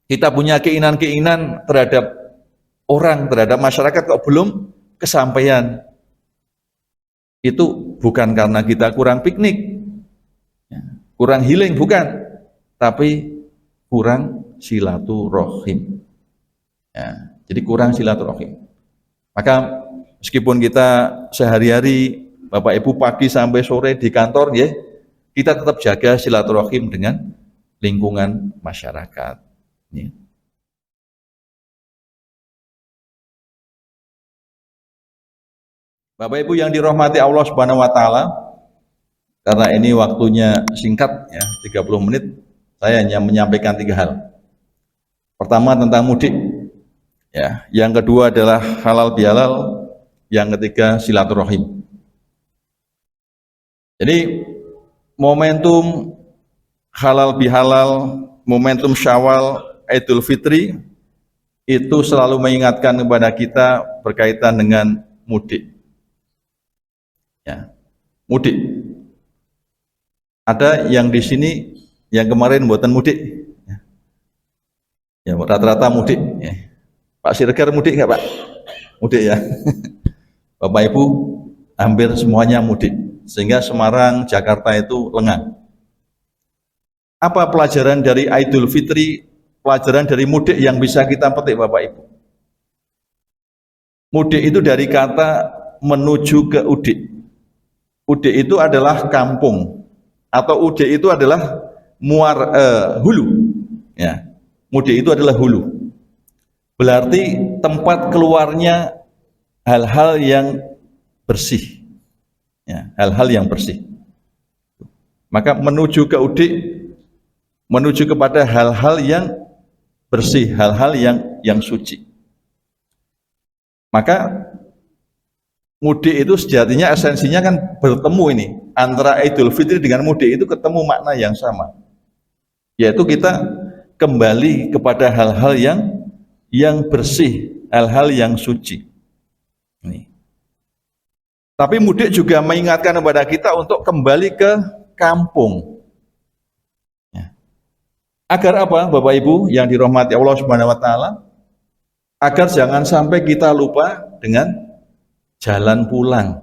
Kita punya keinginan-keinginan terhadap orang, terhadap masyarakat kok belum kesampaian. Itu bukan karena kita kurang piknik, kurang healing, bukan, tapi kurang silaturahim. Ya, jadi kurang silaturahim. Maka meskipun kita sehari-hari Bapak Ibu pagi sampai sore di kantor, ya, kita tetap jaga silaturahim dengan lingkungan masyarakat. Ya. Bapak Ibu yang dirahmati Allah Subhanahu wa taala, karena ini waktunya singkat ya, 30 menit, saya hanya menyampaikan 3 hal. Pertama tentang mudik. Ya, yang kedua adalah halal bihalal, yang ketiga silaturahim. Jadi momentum halal bihalal, momentum Syawal, Idul Fitri itu selalu mengingatkan kepada kita berkaitan dengan mudik. Ya, mudik. Ada yang di sini yang kemarin buatan mudik, ya rata-rata mudik. Ya. Pak Siregar mudik nggak Pak? Mudik ya. Bapak Ibu hampir semuanya mudik, sehingga Semarang, Jakarta itu lengang. Apa pelajaran dari Idul Fitri, pelajaran dari mudik yang bisa kita petik Bapak Ibu? Mudik itu dari kata menuju ke udik. Udik itu adalah kampung, atau udik itu adalah hulu. Ya. Mudik itu adalah hulu. Berarti tempat keluarnya hal-hal yang bersih. Ya, hal-hal yang bersih. Maka menuju ke udik, menuju kepada hal-hal yang bersih, hal-hal yang suci. Maka mudik itu sejatinya esensinya kan bertemu ini antara Idul Fitri dengan mudik itu ketemu makna yang sama, yaitu kita kembali kepada hal-hal yang bersih, hal-hal yang suci. Ini. Tapi mudik juga mengingatkan kepada kita untuk kembali ke kampung. Ya. Agar apa, Bapak Ibu yang dirahmati Allah Subhanahu wa taala? Agar jangan sampai kita lupa dengan jalan pulang.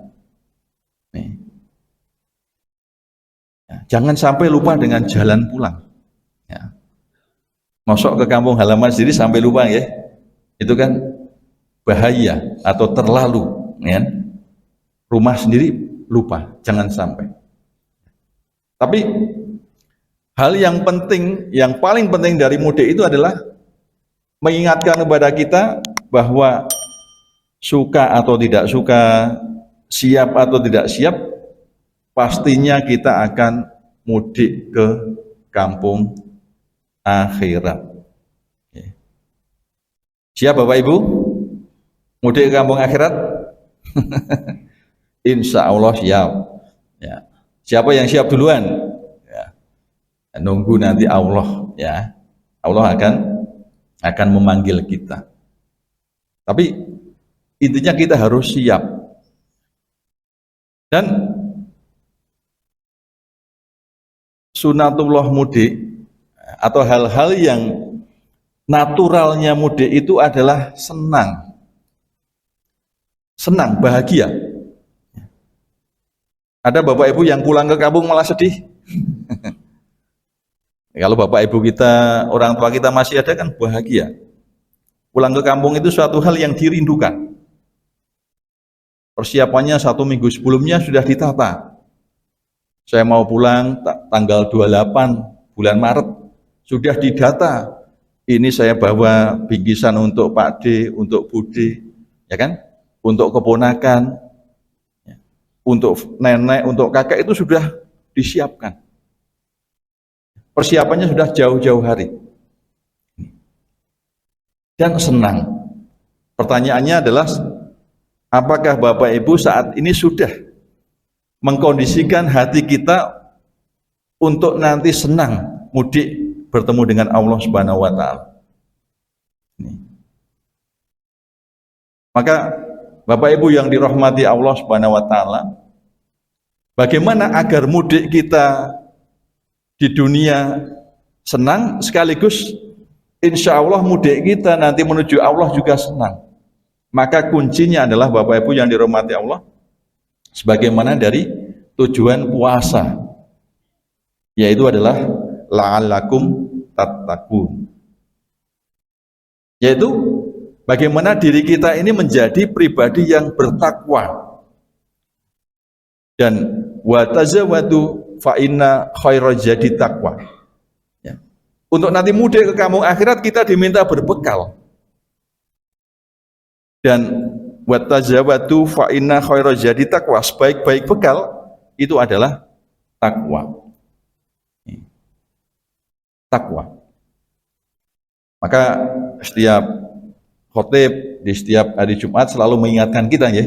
Nih. Ya, jangan sampai lupa dengan jalan pulang. Ya. Masuk ke kampung halaman sendiri sampai lupa ya, itu kan bahaya atau terlalu. Ya. Rumah sendiri lupa, jangan sampai. Tapi hal yang penting, yang paling penting dari mudik itu adalah mengingatkan kepada kita bahwa suka atau tidak suka, siap atau tidak siap, pastinya kita akan mudik ke kampung akhirat. Siap Bapak Ibu? Mudik ke kampung akhirat? Insya Allah siap. Ya. Siapa yang siap duluan? Ya. Nunggu nanti Allah. Ya. Allah akan memanggil kita. Tapi intinya kita harus siap. Dan sunatullah mudik atau hal-hal yang naturalnya mudik itu adalah senang. Senang, bahagia. Ada Bapak Ibu yang pulang ke kampung malah sedih. Kalau Bapak Ibu kita, orang tua kita masih ada kan bahagia. Pulang ke kampung itu suatu hal yang dirindukan. Persiapannya 1 minggu sebelumnya sudah ditata. Saya mau pulang tanggal 28 bulan Maret, sudah didata. Ini saya bawa bingkisan untuk Pak D, untuk Bu D, ya kan? Untuk keponakan, untuk nenek, untuk kakek itu sudah disiapkan. Persiapannya sudah jauh-jauh hari. Dan senang. Pertanyaannya adalah, apakah Bapak Ibu saat ini sudah mengkondisikan hati kita untuk nanti senang mudik bertemu dengan Allah Subhanahu wa taala? Maka Bapak Ibu yang dirahmati Allah Subhanahu wa taala, bagaimana agar mudik kita di dunia senang sekaligus insya Allah mudik kita nanti menuju Allah juga senang. Maka kuncinya adalah Bapak Ibu yang dirahmati Allah, sebagaimana dari tujuan puasa, yaitu adalah la'allakum tattaqun, yaitu bagaimana diri kita ini menjadi pribadi yang bertakwa. Dan wa tazawwadu fa inna khairaz zadi taqwa. Ya. Untuk nanti mudik ke kampung akhirat kita diminta berbekal. Dan wa tazawwadu fa inna khairaz zadi taqwa, sebaik-baik bekal itu adalah takwa. Takwa. Maka setiap khotib di setiap hari Jumat selalu mengingatkan kita ya,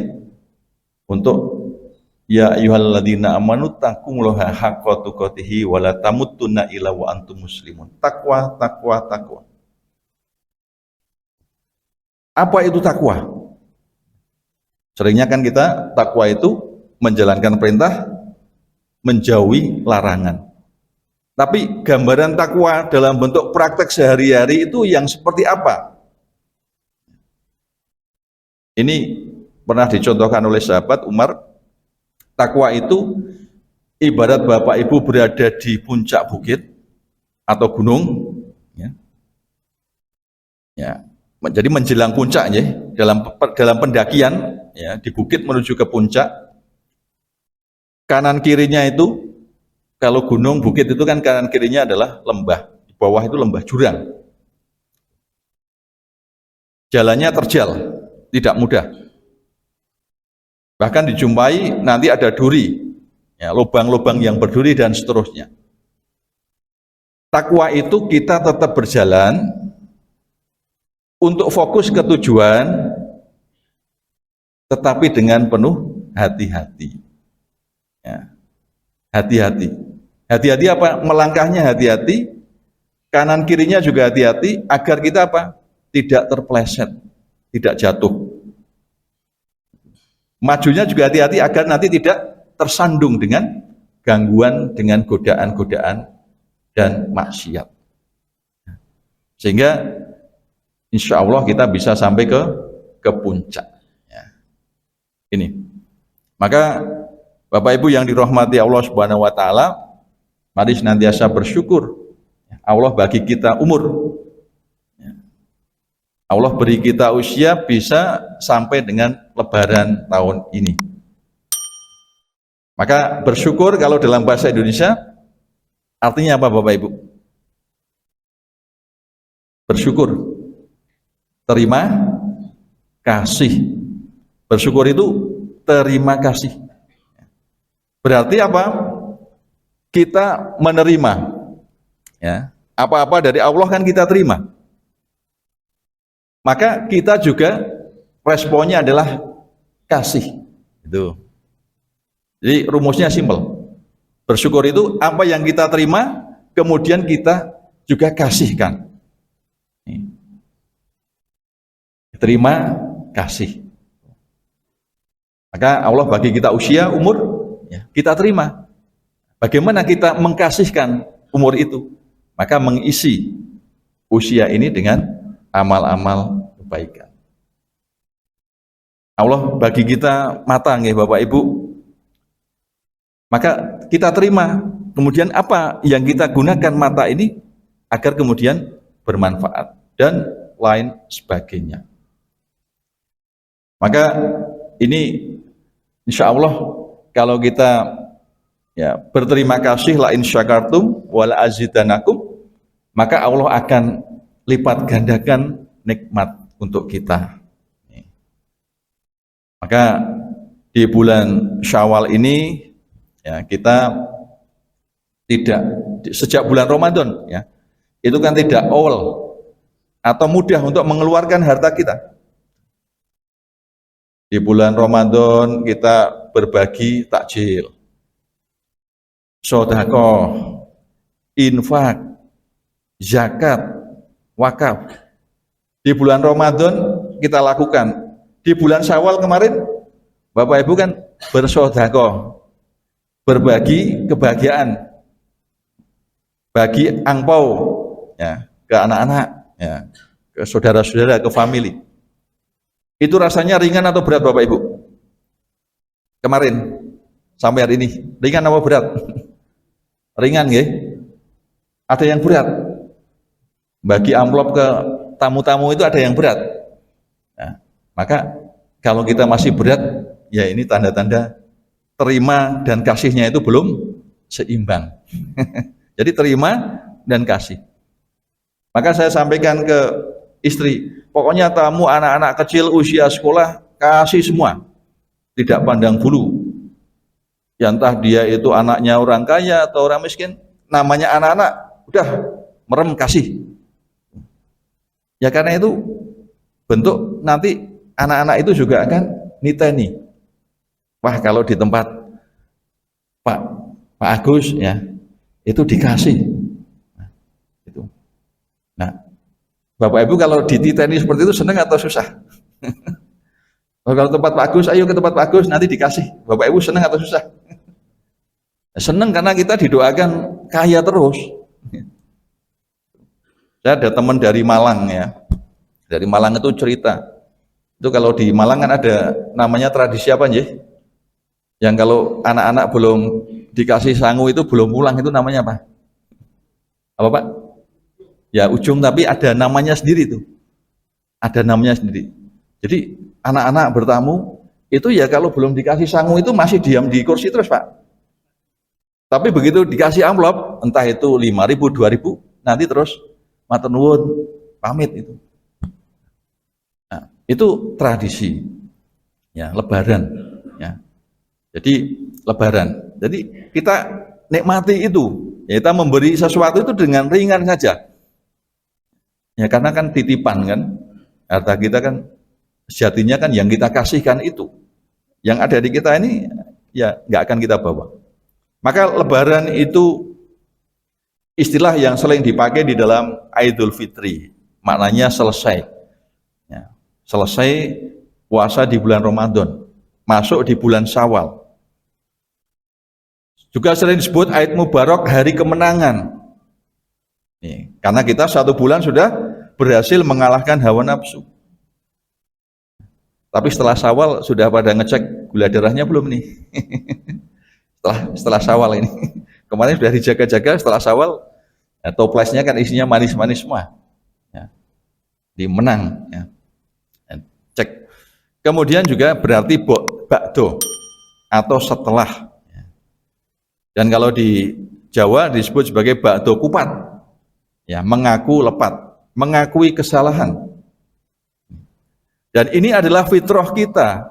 untuk ya ayyuhalladzina amanu taqullaha haqqa tuqatih wa la tamutunna illa wa antum muslimun. Takwa, takwa, takwa. Apa itu takwa? Seringnya kan kita takwa itu menjalankan perintah, menjauhi larangan. Tapi gambaran takwa dalam bentuk praktek sehari-hari itu yang seperti apa? Ini pernah dicontohkan oleh sahabat Umar. Takwa itu ibarat Bapak Ibu berada di puncak bukit atau gunung, ya. Ya, jadi menjelang puncak ya, dalam pendakian ya, di bukit menuju ke puncak. Kanan kirinya itu, kalau gunung bukit itu kan kanan kirinya adalah lembah, di bawah itu lembah jurang. Jalannya terjal, tidak mudah. Bahkan dijumpai nanti ada duri, ya, lubang-lubang yang berduri dan seterusnya. Takwa itu kita tetap berjalan untuk fokus ke tujuan, tetapi dengan penuh hati-hati. Ya, hati-hati. Hati-hati apa? Melangkahnya hati-hati, kanan kirinya juga hati-hati, agar kita apa? Tidak terpeleset, tidak jatuh. Majunya juga hati-hati agar nanti tidak tersandung dengan gangguan, dengan godaan-godaan dan maksiat. Sehingga insya Allah kita bisa sampai ke puncak. Ya. Ini. Maka Bapak Ibu yang dirahmati Allah Subhanahu wa taala, mari senantiasa bersyukur. Allah bagi kita umur. Allah beri kita usia bisa sampai dengan Lebaran tahun ini. Maka bersyukur kalau dalam bahasa Indonesia artinya apa Bapak Ibu? Bersyukur, terima kasih. Bersyukur itu terima kasih. Berarti apa? Kita menerima. Ya, apa-apa dari Allah kan kita terima. Maka kita juga responnya adalah kasih. Itu. Jadi rumusnya simpel. Bersyukur itu apa yang kita terima, kemudian kita juga kasihkan. Terima kasih. Maka Allah bagi kita usia, umur, ya, kita terima. Bagaimana kita mengkasihkan umur itu? Maka mengisi usia ini dengan amal-amal kebaikan. Allah bagi kita mata nggih Bapak Ibu. Maka kita terima. Kemudian apa yang kita gunakan mata ini agar kemudian bermanfaat dan lain sebagainya. Maka ini insya Allah kalau kita ya berterima kasih, la in syakartum wal azidanakum, maka Allah akan lipat gandakan nikmat untuk kita. Maka di bulan Syawal ini ya kita tidak, sejak bulan Ramadan ya, itu kan tidak awal atau mudah untuk mengeluarkan harta kita. Di bulan Ramadan kita berbagi takjil, sedekah, infak, zakat, wakaf. Di bulan Ramadan kita lakukan. Di bulan Syawal kemarin Bapak Ibu kan bersedekah, berbagi kebahagiaan, bagi angpau ya ke anak-anak ya, ke saudara-saudara, ke family. Itu rasanya ringan atau berat Bapak Ibu? Kemarin sampai hari ini, ringan apa berat? Ringan ya. Ada yang berat. Bagi amplop ke tamu-tamu itu ada yang berat. Nah, maka kalau kita masih berat, ya ini tanda-tanda terima dan kasihnya itu belum seimbang. Jadi terima dan kasih. Maka saya sampaikan ke istri, pokoknya tamu anak-anak kecil usia sekolah kasih semua, tidak pandang bulu. Ya entah dia itu anaknya orang kaya atau orang miskin, namanya anak-anak, udah merem kasih. Ya karena itu bentuk nanti anak-anak itu juga akan niteni. Wah kalau di tempat Pak Agus ya itu dikasih. Nah, itu. Nah, Bapak Ibu kalau dititeni seperti itu senang atau susah? Kalau tempat Pak Agus, ayo ke tempat Pak Agus nanti dikasih. Bapak Ibu senang atau susah? Senang karena kita didoakan kaya terus. Saya ada teman dari Malang ya. Dari Malang itu cerita. Itu kalau di Malang kan ada namanya tradisi apa nggih? Yang kalau anak-anak belum dikasih sangu itu belum pulang itu namanya apa? Apa Pak? Ya ujung tapi ada namanya sendiri tuh. Ada namanya sendiri. Jadi anak-anak bertamu itu ya kalau belum dikasih sangu itu masih diam di kursi terus Pak. Tapi begitu dikasih amplop, entah itu 5.000, 2.000, nanti terus matur nuwun, pamit itu. Nah, itu tradisi. Ya, lebaran, ya. Jadi lebaran. Jadi kita nikmati itu. Ya, kita memberi sesuatu itu dengan ringan saja. Ya, karena kan titipan kan. Harta kita kan sejatinya kan yang kita kasihkan itu. Yang ada di kita ini ya nggak akan kita bawa. Maka lebaran itu istilah yang sering dipakai di dalam Idul Fitri. Maknanya selesai. Ya, selesai puasa di bulan Ramadan. Masuk di bulan Syawal. Juga sering disebut Aid Mubarak, hari kemenangan. Nih, karena kita 1 bulan sudah berhasil mengalahkan hawa nafsu. Tapi setelah Syawal sudah pada ngecek gula darahnya belum nih? setelah Syawal ini. Kemarin sudah dijaga-jaga, setelah Syawal ya, toplesnya kan isinya manis-manis semua. Ya. Dimenang. Ya. Cek. Kemudian juga berarti ba'do atau setelah. Dan kalau di Jawa disebut sebagai ba'do kupat. Ya, mengaku lepat, mengakui kesalahan. Dan ini adalah fitrah kita.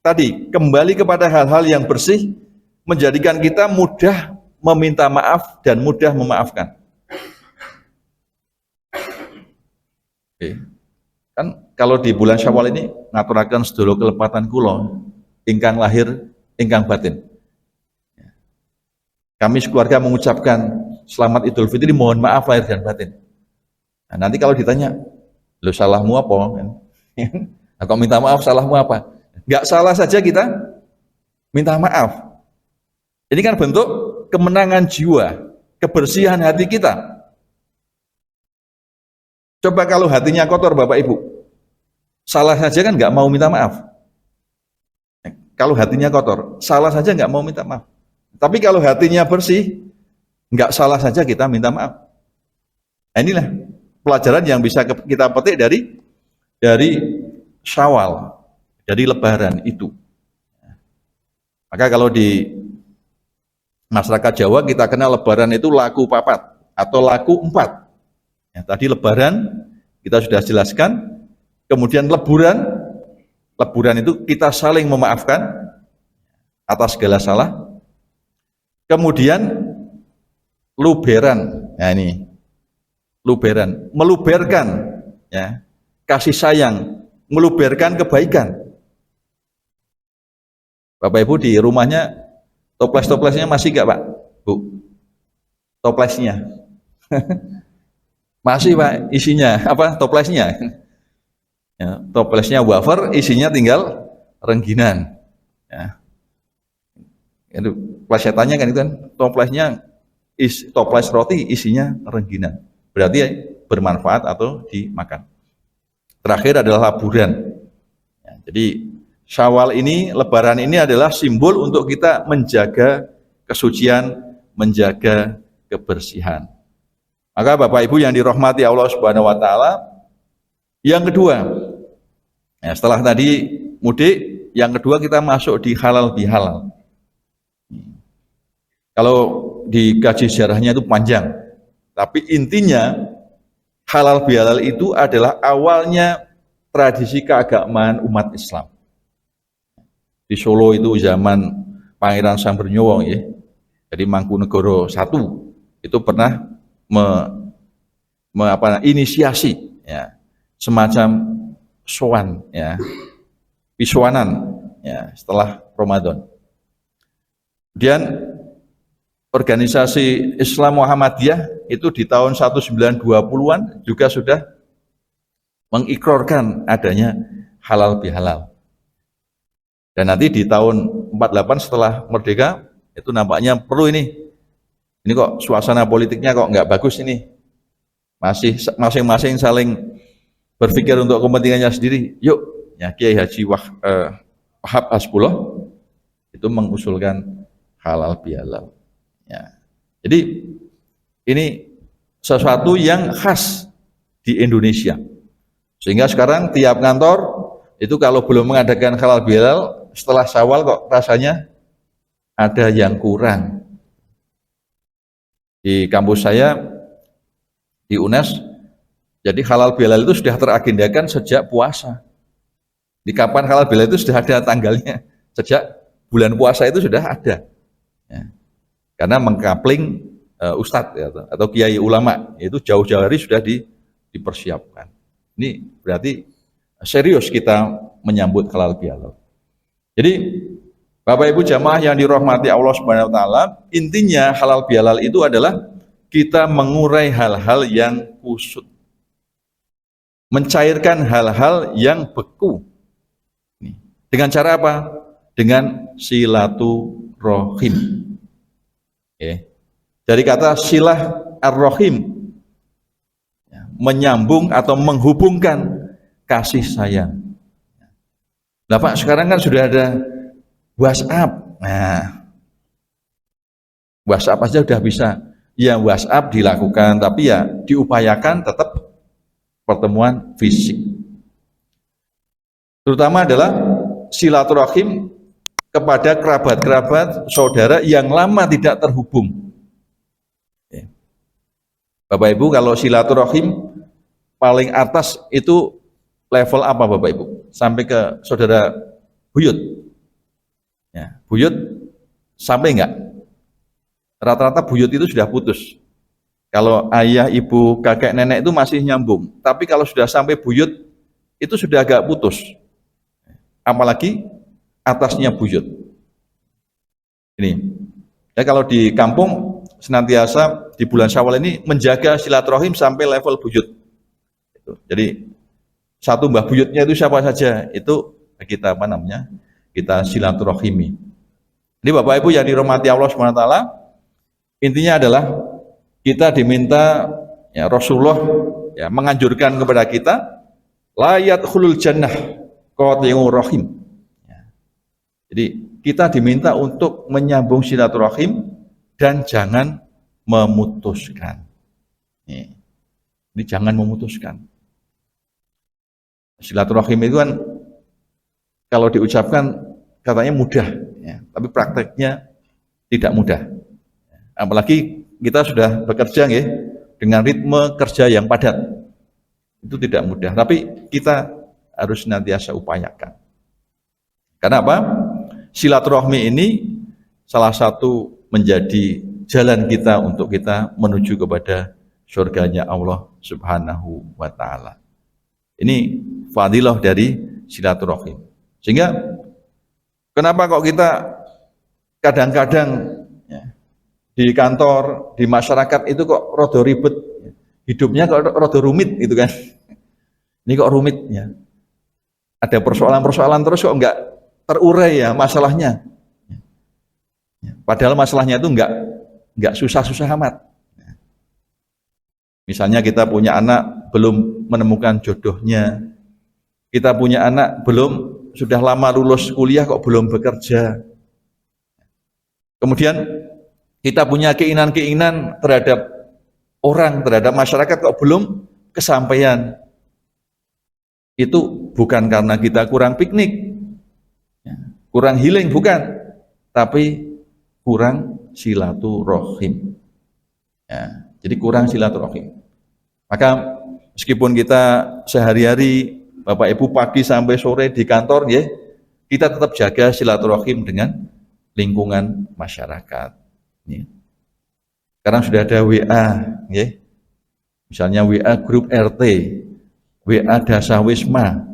Tadi kembali kepada hal-hal yang bersih, menjadikan kita mudah meminta maaf dan mudah memaafkan. Oke. Kan kalau di bulan Syawal ini ngaturaken sedulur kelepatan kula ingkang lahir ingkang batin. Kami sekeluarga mengucapkan selamat Idul Fitri, mohon maaf lahir dan batin. Nah, nanti kalau ditanya, "Lu salahmu apa?" Nah, kok minta maaf salahmu apa? Enggak salah saja kita minta maaf. Ini kan bentuk kemenangan jiwa, kebersihan hati kita. Coba kalau hatinya kotor Bapak Ibu, salah saja kan nggak mau minta maaf. Kalau hatinya kotor, salah saja nggak mau minta maaf. Tapi kalau hatinya bersih, nggak salah saja kita minta maaf. Nah, inilah pelajaran yang bisa kita petik dari Syawal, dari Lebaran itu. Maka kalau di masyarakat Jawa kita kenal Lebaran itu laku papat atau laku 4. Ya, tadi Lebaran kita sudah jelaskan. Kemudian leburan itu kita saling memaafkan atas segala salah. Kemudian luberan, nah ini luberan, meluberkan, ya, kasih sayang, meluberkan kebaikan. Bapak Ibu di rumahnya toples-toplesnya masih enggak Pak? Bu? Toplesnya. Masih Pak, isinya apa? Toplesnya. Ya, toplesnya wafer, isinya tinggal rengginan. Ya. Itu plesetannya kan itu kan toplesnya toples roti isinya rengginan. Berarti ya, bermanfaat atau dimakan. Terakhir adalah laburan. Ya, jadi Syawal ini, Lebaran ini adalah simbol untuk kita menjaga kesucian, menjaga kebersihan. Maka Bapak Ibu yang dirahmati Allah Subhanahu wa taala, yang kedua, ya, setelah tadi mudik, yang kedua kita masuk di halal bihalal. Kalau dikaji sejarahnya itu panjang, tapi intinya halal bihalal itu adalah awalnya tradisi keagamaan umat Islam. Di Solo itu zaman Pangeran Sambernyowo ya, jadi Mangkunegoro I itu pernah inisiasi ya, semacam sowan ya, pisuanan ya, setelah Ramadan. Kemudian organisasi Islam Muhammadiyah itu di tahun 1920-an juga sudah mengikrarkan adanya halal bihalal. Dan nanti di tahun 48 setelah merdeka itu nampaknya perlu ini kok suasana politiknya kok nggak bagus ini, masih masing-masing saling berpikir untuk kepentingannya sendiri. Yuk ya, Kiai Haji Wahab Hasbullah itu mengusulkan halal bihalal ya. Jadi ini sesuatu yang khas di Indonesia, sehingga sekarang tiap kantor itu kalau belum mengadakan halal bihalal setelah Syawal kok rasanya ada yang kurang. Di kampus saya di UNES, jadi halal bihalal itu sudah teragendakan sejak puasa. Di kapan halal bihalal itu sudah ada tanggalnya, sejak bulan puasa itu sudah ada ya. Karena mengkapling ustadz ya, atau kiai ulama itu jauh-jauh hari sudah dipersiapkan. Ini berarti serius kita menyambut halal bihalal. Jadi Bapak Ibu jamaah yang dirahmati Allah Subhanahu wa taala, intinya halal bihalal itu adalah kita mengurai hal-hal yang kusut, mencairkan hal-hal yang beku. Dengan cara apa? Dengan silaturahim. Oke. Dari kata silah ar-rahim, menyambung atau menghubungkan kasih sayang. Nah Pak, sekarang kan sudah ada WhatsApp. Nah, WhatsApp aja udah bisa. Ya WhatsApp dilakukan, tapi ya diupayakan tetap pertemuan fisik. Terutama adalah silaturahim kepada kerabat-kerabat, saudara yang lama tidak terhubung. Bapak Ibu, kalau silaturahim paling atas itu level apa Bapak Ibu? Sampai ke saudara buyut. Ya, buyut sampai enggak? Rata-rata buyut itu sudah putus. Kalau ayah, ibu, kakek, nenek itu masih nyambung. Tapi kalau sudah sampai buyut itu sudah agak putus. Apalagi atasnya buyut. Ini. Ya kalau di kampung senantiasa di bulan Syawal ini menjaga silaturahim sampai level buyut. Jadi satu mbah buyutnya itu siapa saja, itu kita kita silaturahimi. Ini Bapak Ibu yang dirahmati Allah Subhanahu wa taala, intinya adalah kita diminta ya, Rasulullah ya, menganjurkan kepada kita la yadkhulul jannah qati'ur rahim. Ya. Jadi kita diminta untuk menyambung silaturahim dan jangan memutuskan. Ini jangan memutuskan. Silaturahim itu kan kalau diucapkan katanya mudah, ya, tapi prakteknya tidak mudah. Apalagi kita sudah bekerja ya, dengan ritme kerja yang padat, itu tidak mudah. Tapi kita harus senantiasa upayakan. Karena apa? Silaturahmi ini salah satu menjadi jalan kita untuk kita menuju kepada surganya Allah Subhanahu wa taala. Ini fadilah dari silaturahim. Sehingga kenapa kok kita kadang-kadang ya, di kantor, di masyarakat itu kok rada ribet, hidupnya kok rada rumit gitu kan. Ini kok rumit ya. Ada persoalan-persoalan terus kok enggak terurai ya masalahnya. Padahal masalahnya itu enggak susah-susah amat. Misalnya kita punya anak belum menemukan jodohnya, kita punya anak belum sudah lama lulus kuliah kok belum bekerja. Kemudian kita punya keinginan-keinginan terhadap orang, terhadap masyarakat kok belum kesampaian. Itu bukan karena kita kurang piknik, kurang healing, bukan, tapi kurang silaturahim. Ya, jadi kurang silaturahim. Maka meskipun kita sehari-hari Bapak Ibu pagi sampai sore di kantor, ya, kita tetap jaga silaturahim dengan lingkungan masyarakat. Ya. Sekarang sudah ada WA, ya. Misalnya WA grup RT, WA Dasawisma,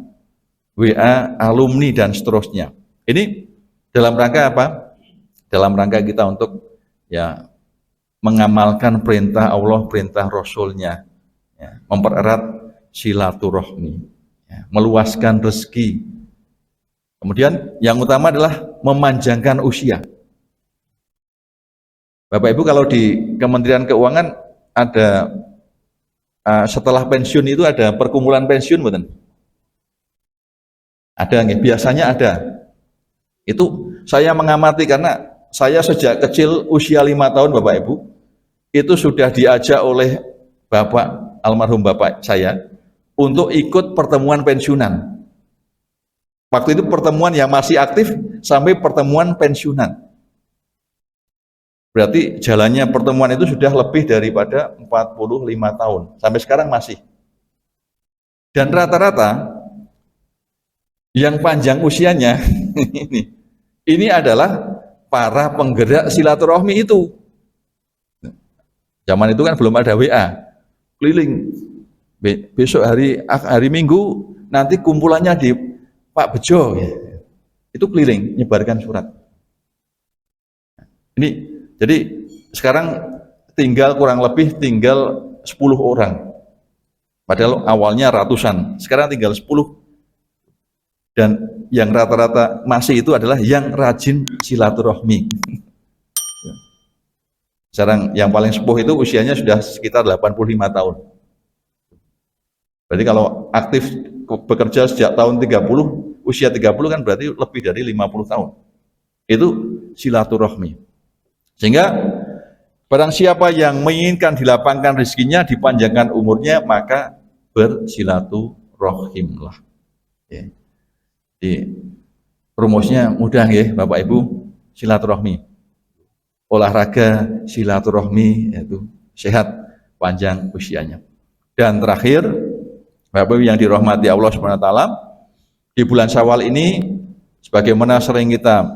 WA alumni dan seterusnya. Ini dalam rangka apa? Dalam rangka kita untuk ya mengamalkan perintah Allah, perintah Rasulnya, ya, mempererat silaturahmi, ya, meluaskan rezeki. Kemudian yang utama adalah memanjangkan usia. Bapak Ibu, kalau di Kementerian Keuangan ada setelah pensiun itu ada perkumpulan pensiun, betul? Ada nggih? Biasanya ada. Itu saya mengamati karena saya sejak kecil usia 5 tahun Bapak Ibu itu sudah diajak oleh Bapak almarhum Bapak saya untuk ikut pertemuan pensiunan. Waktu itu pertemuan yang masih aktif sampai pertemuan pensiunan. Berarti jalannya pertemuan itu sudah lebih daripada 45 tahun. Sampai sekarang masih. Dan rata-rata yang panjang usianya ini adalah para penggerak silaturahmi itu. Zaman itu kan belum ada WA, keliling. Besok hari Minggu nanti kumpulannya di Pak Bejo, ya. Itu keliling nyebarkan surat. Ini jadi sekarang kurang lebih tinggal 10 orang. Padahal awalnya ratusan, sekarang tinggal 10. Dan yang rata-rata masih itu adalah yang rajin silaturahmi. Sekarang yang paling sepuh itu usianya sudah sekitar 85 tahun. Berarti kalau aktif bekerja sejak tahun 30, usia 30 kan berarti lebih dari 50 tahun. Itu silaturahmi. Sehingga barang siapa yang menginginkan dilapangkan rezekinya, dipanjangkan umurnya, maka bersilaturahimlah. Ya. Jadi rumusnya mudah ya Bapak Ibu, silaturahmi. Olahraga, silaturahmi, yaitu sehat, panjang usianya. Dan terakhir, Bapak Ibu yang dirahmati Allah SWT, di bulan Syawal ini sebagaimana sering kita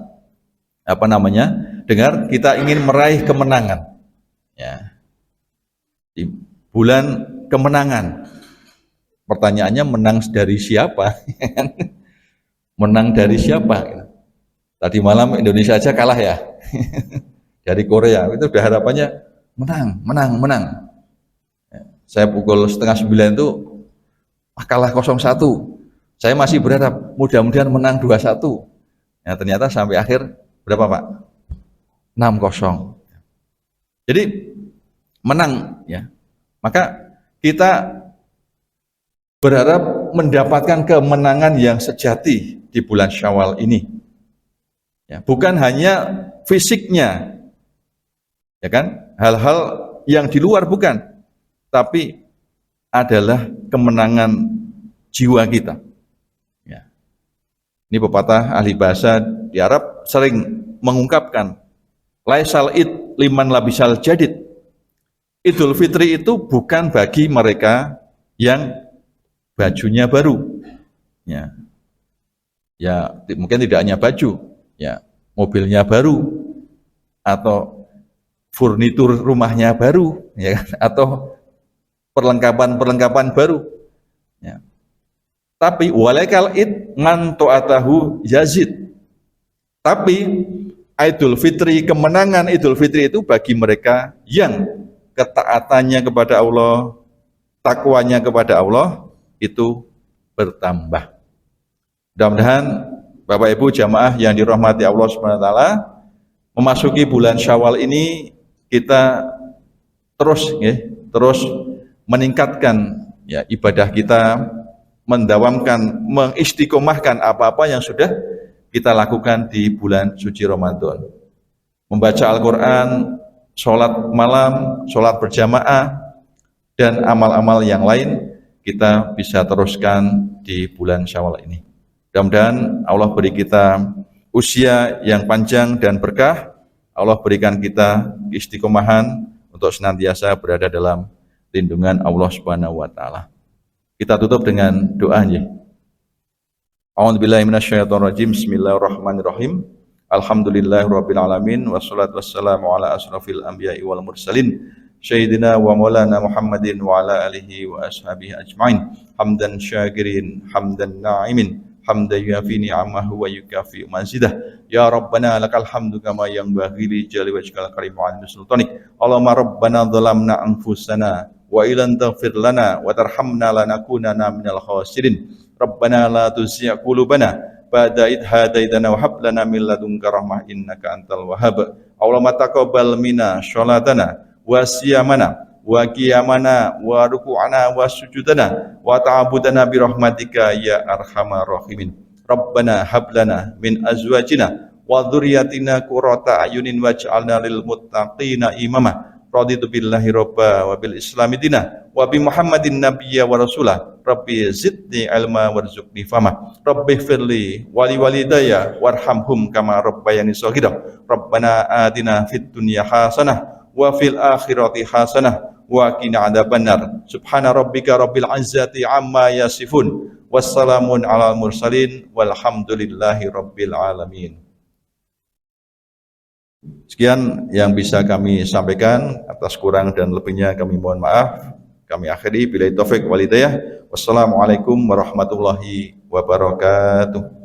dengar, kita ingin meraih kemenangan. Ya. Di bulan kemenangan. Pertanyaannya menang dari siapa? Menang dari siapa? Tadi malam Indonesia aja kalah ya dari Korea, itu udah harapannya menang. Saya pukul 8:30 itu kalah 0-1. Saya masih berharap mudah-mudahan menang 2-1. Ya, ternyata sampai akhir berapa Pak? 6-0. Jadi menang ya. Maka kita berharap mendapatkan kemenangan yang sejati di bulan Syawal ini. Ya, bukan hanya fisiknya, ya kan? Hal-hal yang di luar bukan, tapi adalah kemenangan jiwa kita. Ya. Ini pepatah ahli bahasa di Arab sering mengungkapkan, laisal id liman labisal jadid. Idul Fitri itu bukan bagi mereka yang bajunya baru. Ya. Ya, mungkin tidak hanya baju, ya, mobilnya baru atau furnitur rumahnya baru, ya kan? Atau perlengkapan baru. Ya. Tapi walaikal id man ta'atahu yazid. Tapi Idul Fitri, kemenangan Idul Fitri itu bagi mereka yang ketaatannya kepada Allah, takwanya kepada Allah itu bertambah. Mudah-mudahan Bapak Ibu jamaah yang dirahmati Allah SWT, memasuki bulan Syawal ini kita terus meningkatkan ya ibadah kita, mendawamkan, mengistiqomahkan apa-apa yang sudah kita lakukan di bulan suci Ramadan. Membaca Al-Quran, sholat malam, sholat berjamaah, dan amal-amal yang lain kita bisa teruskan di bulan Syawal ini. Mudah-mudahan Allah beri kita usia yang panjang dan berkah. Allah berikan kita istiqomahan untuk senantiasa berada dalam lindungan Allah Subhanahu wa taala. Kita tutup dengan doa ya. A'udzubillahi minasyaitonirrajim. Bismillahirrahmanirrahim. Alhamdulillahirabbil alamin wassalatu wassalamu ala asrofil anbiya'i wal mursalin Sayyidina wa maulana Muhammadin wa ala alihi wa ashabihi ajma'in. Hamdan syakirin, hamdan na'imin, hamdan yuafi ni'amahu wa yukafi mazidah. Ya Rabbana lakal hamdu kama yanbaghi li jalali wajhikal karim wa 'azimi sultanik. Allahumma rabbana dhalamna anfusana wa illam taghfir lana wa tarhamna lanakunanna minal khasirin. Rabbana la tuzigh qulubana ba'da idh hadaitana wa hab lana min ladunka rahmah innaka antal wahhab. Allahumma taqabbal minna sholatana wa siyamana wa qiyamana wa ruku'ana wa sujudana wa ta'abudana bi rahmatika ya arhamar rahimin. Rabbana hab lana min azwajina wa dzurriyyatina qurrata ayunin waj'alna lil muttaqina imama. Raditu billahi robba wa bil islami dina wa bi muhammadin nabiyya wa rasulah. Rabbi zidni ilma warzuqni fahma. Rabbi firli wali walidayya warhamhum kama rabbayani shaghira. Rabbana atina fid dunya hasanah wa fil akhirati hasanah wa qina adzabannar. Subhana rabbika rabbil izzati amma yasifun. Wassalamun alal mursalin walhamdulillahi rabbil alamin. Sekian yang bisa kami sampaikan, atas kurang dan lebihnya kami mohon maaf. Kami akhiri billahi taufik wal hidayah. Wassalamualaikum warahmatullahi wabarakatuh.